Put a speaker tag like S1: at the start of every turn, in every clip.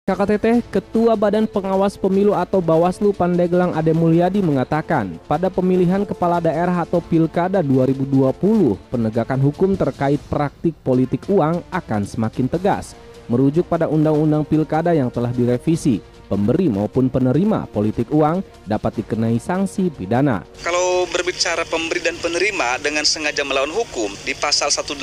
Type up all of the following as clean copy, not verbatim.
S1: KKTT, Ketua Badan Pengawas Pemilu atau Bawaslu Pandeglang Ade Mulyadi mengatakan, pada pemilihan kepala daerah atau Pilkada 2020, penegakan hukum terkait praktik politik uang akan semakin tegas. Merujuk pada Undang-Undang Pilkada yang telah direvisi, pemberi maupun penerima politik uang dapat dikenai sanksi pidana.
S2: Kalau berbicara pemberi dan penerima dengan sengaja melawan hukum, di pasal 187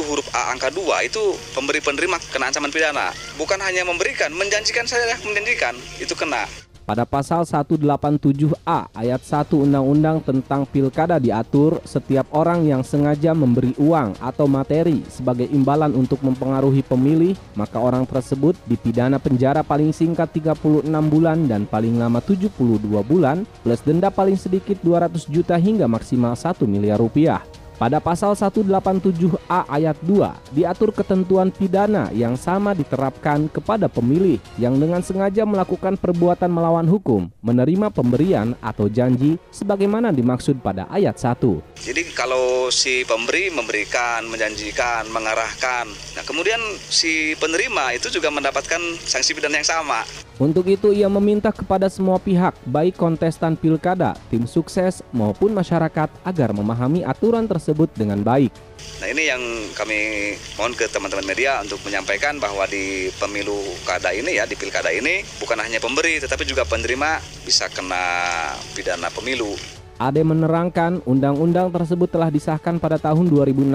S2: huruf A angka 2 itu pemberi penerima kena ancaman pidana. Bukan hanya memberikan, menjanjikan saja, menjanjikan, itu kena.
S1: Pada pasal 187A ayat 1 Undang-Undang tentang Pilkada diatur, setiap orang yang sengaja memberi uang atau materi sebagai imbalan untuk mempengaruhi pemilih, maka orang tersebut dipidana penjara paling singkat 36 bulan dan paling lama 72 bulan, plus denda paling sedikit 200 juta hingga maksimal 1 miliar rupiah. Pada pasal 187A ayat 2 diatur ketentuan pidana yang sama diterapkan kepada pemilih yang dengan sengaja melakukan perbuatan melawan hukum, menerima pemberian atau janji sebagaimana dimaksud pada ayat 1.
S2: Jadi kalau si pemberi memberikan, menjanjikan, mengarahkan, nah kemudian si penerima itu juga mendapatkan sanksi pidana yang sama.
S1: Untuk itu ia meminta kepada semua pihak, baik kontestan pilkada, tim sukses maupun masyarakat agar memahami aturan tersebut dengan baik.
S2: Nah ini yang kami mohon ke teman-teman media untuk menyampaikan bahwa di pemilu kada ini ya, di pilkada ini bukan hanya pemberi tetapi juga penerima bisa kena pidana pemilu.
S1: Ade menerangkan undang-undang tersebut telah disahkan pada tahun 2016.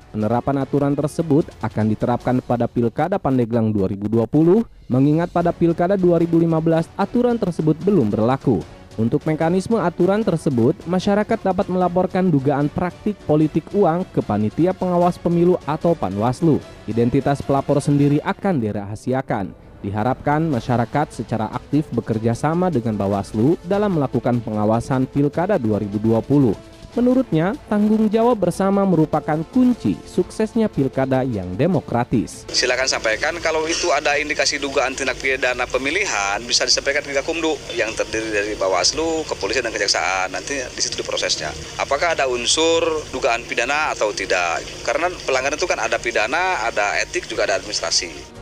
S1: Penerapan aturan tersebut akan diterapkan pada Pilkada Pandeglang 2020, mengingat pada Pilkada 2015 aturan tersebut belum berlaku. Untuk mekanisme aturan tersebut, masyarakat dapat melaporkan dugaan praktik politik uang ke Panitia Pengawas Pemilu atau Panwaslu. Identitas pelapor sendiri akan dirahasiakan. Diharapkan masyarakat secara aktif bekerja sama dengan Bawaslu dalam melakukan pengawasan Pilkada 2020. Menurutnya, tanggung jawab bersama merupakan kunci suksesnya Pilkada yang demokratis.
S2: Silakan sampaikan kalau itu ada indikasi dugaan tindak pidana pemilihan bisa disampaikan ke Gakumdu yang terdiri dari Bawaslu, Kepolisian dan Kejaksaan. Nanti di situ diprosesnya. Apakah ada unsur dugaan pidana atau tidak? Karena pelanggaran itu kan ada pidana, ada etik, juga ada administrasi.